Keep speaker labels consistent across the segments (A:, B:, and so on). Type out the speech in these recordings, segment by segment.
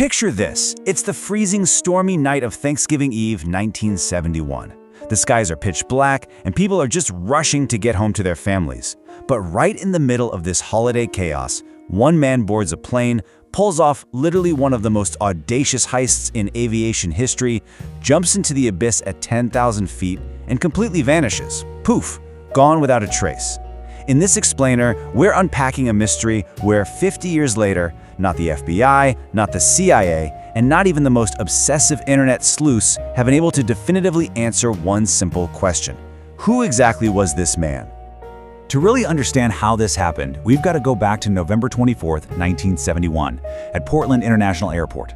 A: Picture this. It's the freezing, stormy night of Thanksgiving Eve, 1971. The skies are pitch black, and people are just rushing to get home to their families. But right in the middle of this holiday chaos, one man boards a plane, pulls off literally one of the most audacious heists in aviation history, jumps into the abyss at 10,000 feet, and completely vanishes. Poof, gone without a trace. In this explainer, we're unpacking a mystery where 50 years later, not the FBI, not the CIA, and not even the most obsessive internet sleuths have been able to definitively answer one simple question. Who exactly was this man?
B: To really understand how this happened, we've got to go back to November 24th, 1971, at Portland International Airport.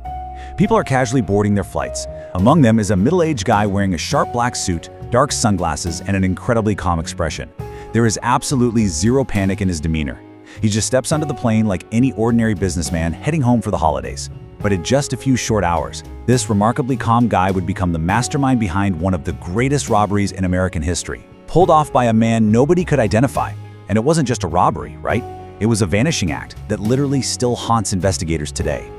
B: People are casually boarding their flights. Among them is a middle-aged guy wearing a sharp black suit, dark sunglasses, and an incredibly calm expression. There is absolutely zero panic in his demeanor. He just steps onto the plane like any ordinary businessman heading home for the holidays. But in just a few short hours, this remarkably calm guy would become the mastermind behind one of the greatest robberies in American history, pulled off by a man nobody could identify. And it wasn't just a robbery, right? It was a vanishing act that literally still haunts investigators today.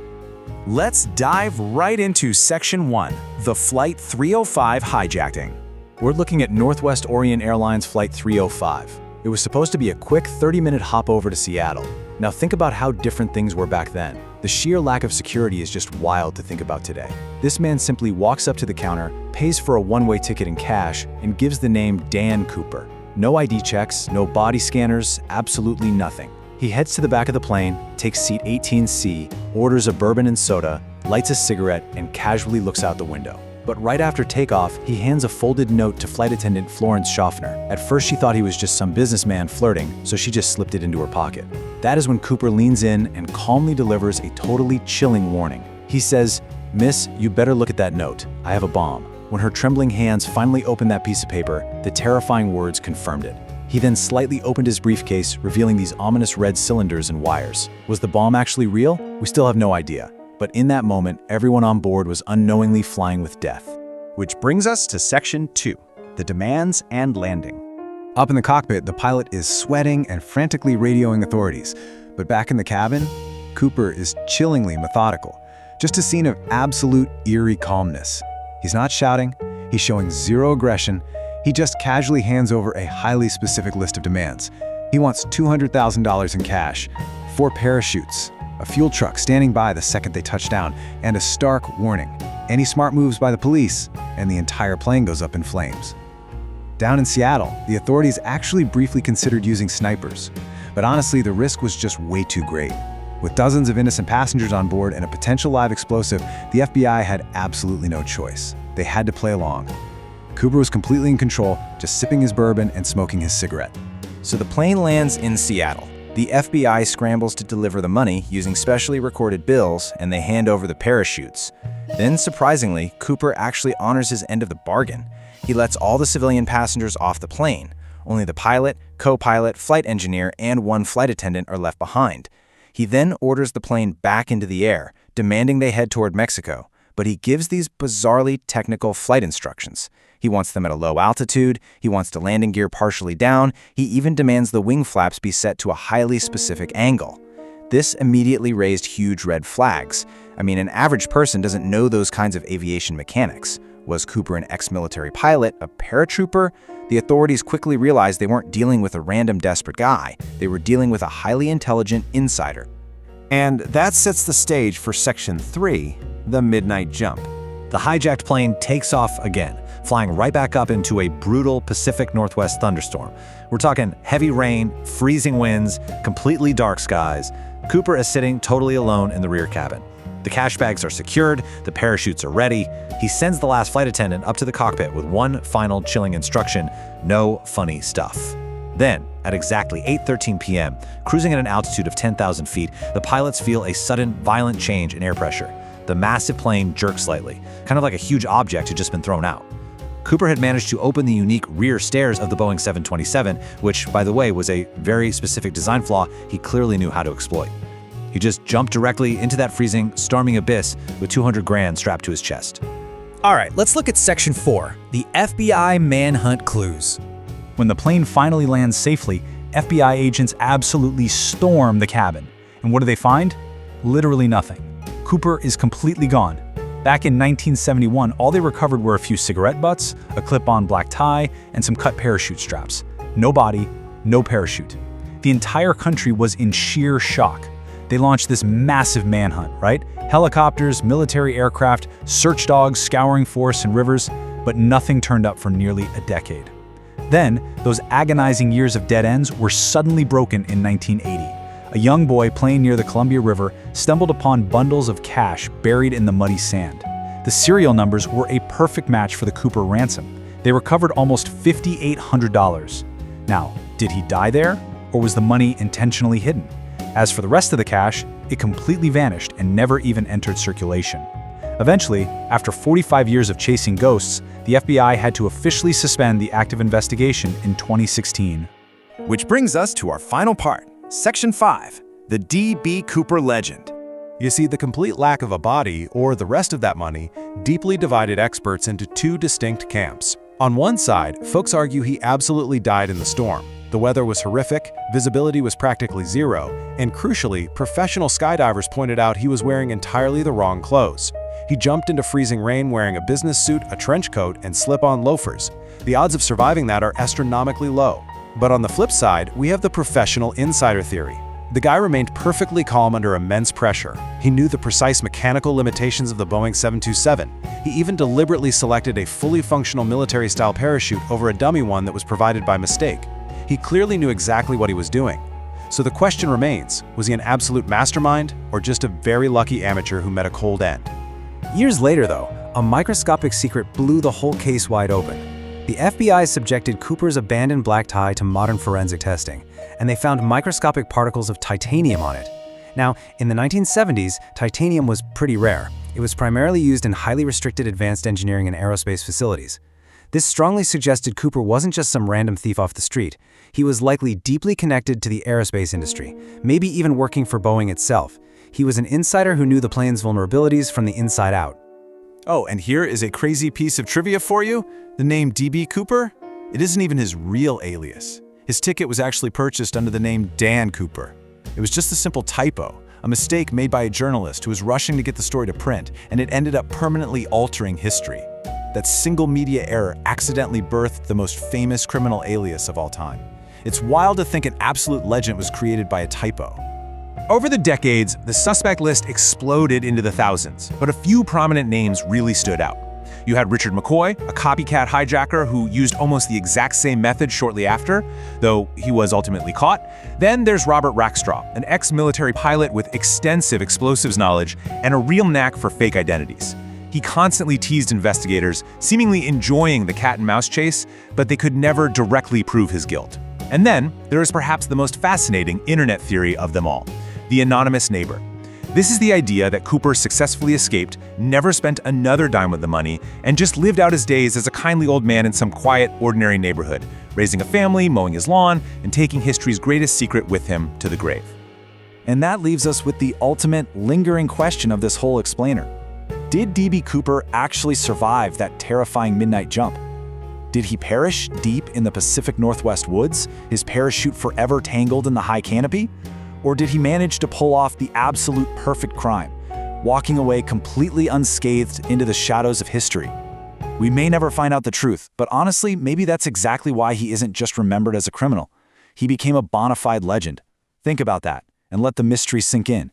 C: Let's dive right into Section 1, the Flight 305 hijacking. We're looking at Northwest Orient Airlines Flight 305. It was supposed to be a quick 30-minute hop over to Seattle. Now think about how different things were back then. The sheer lack of security is just wild to think about today. This man simply walks up to the counter, pays for a one-way ticket in cash, and gives the name Dan Cooper. No ID checks, no body scanners, absolutely nothing. He heads to the back of the plane, takes seat 18C, orders a bourbon and soda, lights a cigarette, and casually looks out the window. But right after takeoff, he hands a folded note to flight attendant Florence Schaffner. At first she thought he was just some businessman flirting, so she just slipped it into her pocket. That is when Cooper leans in and calmly delivers a totally chilling warning. He says, "Miss, you better look at that note. I have a bomb." When her trembling hands finally opened that piece of paper, the terrifying words confirmed it. He then slightly opened his briefcase, revealing these ominous red cylinders and wires. Was the bomb actually real? We still have no idea. But in that moment, everyone on board was unknowingly flying with death.
D: Which brings us to Section 2, the demands and landing.
E: Up in the cockpit, the pilot is sweating and frantically radioing authorities. But back in the cabin, Cooper is chillingly methodical. Just a scene of absolute eerie calmness. He's not shouting, he's showing zero aggression, he just casually hands over a highly specific list of demands. He wants $200,000 in cash, 4 parachutes, a fuel truck standing by the second they touch down, and a stark warning. Any smart moves by the police, and the entire plane goes up in flames. Down in Seattle, the authorities actually briefly considered using snipers, but honestly, the risk was just way too great. With dozens of innocent passengers on board and a potential live explosive, the FBI had absolutely no choice. They had to play along. Cooper was completely in control, just sipping his bourbon and smoking his cigarette.
C: So the plane lands in Seattle. The FBI scrambles to deliver the money using specially recorded bills, and they hand over the parachutes. Then, surprisingly, Cooper actually honors his end of the bargain. He lets all the civilian passengers off the plane. Only the pilot, co-pilot, flight engineer, and one flight attendant are left behind. He then orders the plane back into the air, demanding they head toward Mexico, but he gives these bizarrely technical flight instructions. He wants them at a low altitude, he wants the landing gear partially down, he even demands the wing flaps be set to a highly specific angle. This immediately raised huge red flags. I mean, an average person doesn't know those kinds of aviation mechanics. Was Cooper an ex-military pilot, a paratrooper? The authorities quickly realized they weren't dealing with a random desperate guy. They were dealing with a highly intelligent insider.
D: And that sets the stage for Section 3, the midnight jump.
B: The hijacked plane takes off again, flying right back up into a brutal Pacific Northwest thunderstorm. We're talking heavy rain, freezing winds, completely dark skies. Cooper is sitting totally alone in the rear cabin. The cash bags are secured, the parachutes are ready. He sends the last flight attendant up to the cockpit with one final chilling instruction: no funny stuff. Then, at exactly 8:13 p.m., cruising at an altitude of 10,000 feet, the pilots feel a sudden, violent change in air pressure. The massive plane jerks slightly, kind of like a huge object had just been thrown out. Cooper had managed to open the unique rear stairs of the Boeing 727, which, by the way, was a very specific design flaw he clearly knew how to exploit. He just jumped directly into that freezing, storming abyss with 200 grand strapped to his chest.
F: All right, let's look at Section 4, the FBI manhunt clues.
B: When the plane finally lands safely, FBI agents absolutely storm the cabin. And what do they find? Literally nothing.
C: Cooper is completely gone. Back in 1971, all they recovered were a few cigarette butts, a clip-on black tie, and some cut parachute straps. No body, no parachute. The entire country was in sheer shock. They launched this massive manhunt, right? Helicopters, military aircraft, search dogs scouring forests and rivers, but nothing turned up for nearly a decade. Then, those agonizing years of dead ends were suddenly broken in 1980. A young boy playing near the Columbia River stumbled upon bundles of cash buried in the muddy sand. The serial numbers were a perfect match for the Cooper ransom. They recovered almost $5,800. Now, did he die there, or was the money intentionally hidden? As for the rest of the cash, it completely vanished and never even entered circulation. Eventually, after 45 years of chasing ghosts, the FBI had to officially suspend the active investigation in 2016.
D: Which brings us to our final part, Section 5, the D.B. Cooper legend. You see, the complete lack of a body, or the rest of that money, deeply divided experts into two distinct camps. On one side, folks argue he absolutely died in the storm. The weather was horrific, visibility was practically zero, and crucially, professional skydivers pointed out he was wearing entirely the wrong clothes. He jumped into freezing rain wearing a business suit, a trench coat, and slip-on loafers. The odds of surviving that are astronomically low. But on the flip side, we have the professional insider theory. The guy remained perfectly calm under immense pressure. He knew the precise mechanical limitations of the Boeing 727. He even deliberately selected a fully functional military-style parachute over a dummy one that was provided by mistake. He clearly knew exactly what he was doing. So the question remains, was he an absolute mastermind, or just a very lucky amateur who met a cold end?
B: Years later, though, a microscopic secret blew the whole case wide open. The FBI subjected Cooper's abandoned black tie to modern forensic testing, and they found microscopic particles of titanium on it. Now, in the 1970s, titanium was pretty rare. It was primarily used in highly restricted advanced engineering and aerospace facilities. This strongly suggested Cooper wasn't just some random thief off the street. He was likely deeply connected to the aerospace industry, maybe even working for Boeing itself. He was an insider who knew the plane's vulnerabilities from the inside out.
D: Oh, and here is a crazy piece of trivia for you. The name D.B. Cooper? It isn't even his real alias. His ticket was actually purchased under the name Dan Cooper. It was just a simple typo, a mistake made by a journalist who was rushing to get the story to print, and it ended up permanently altering history. That single media error accidentally birthed the most famous criminal alias of all time. It's wild to think an absolute legend was created by a typo.
C: Over the decades, the suspect list exploded into the thousands, but a few prominent names really stood out. You had Richard McCoy, a copycat hijacker who used almost the exact same method shortly after, though he was ultimately caught. Then there's Robert Rackstraw, an ex-military pilot with extensive explosives knowledge and a real knack for fake identities. He constantly teased investigators, seemingly enjoying the cat-and-mouse chase, but they could never directly prove his guilt. And then there is perhaps the most fascinating internet theory of them all: the anonymous neighbor. This is the idea that Cooper successfully escaped, never spent another dime with the money, and just lived out his days as a kindly old man in some quiet, ordinary neighborhood, raising a family, mowing his lawn, and taking history's greatest secret with him to the grave.
B: And that leaves us with the ultimate, lingering question of this whole explainer. Did D.B. Cooper actually survive that terrifying midnight jump? Did he perish deep in the Pacific Northwest woods, his parachute forever tangled in the high canopy? Or did he manage to pull off the absolute perfect crime, walking away completely unscathed into the shadows of history? We may never find out the truth, but honestly, maybe that's exactly why he isn't just remembered as a criminal. He became a bona fide legend. Think about that, and let the mystery sink in.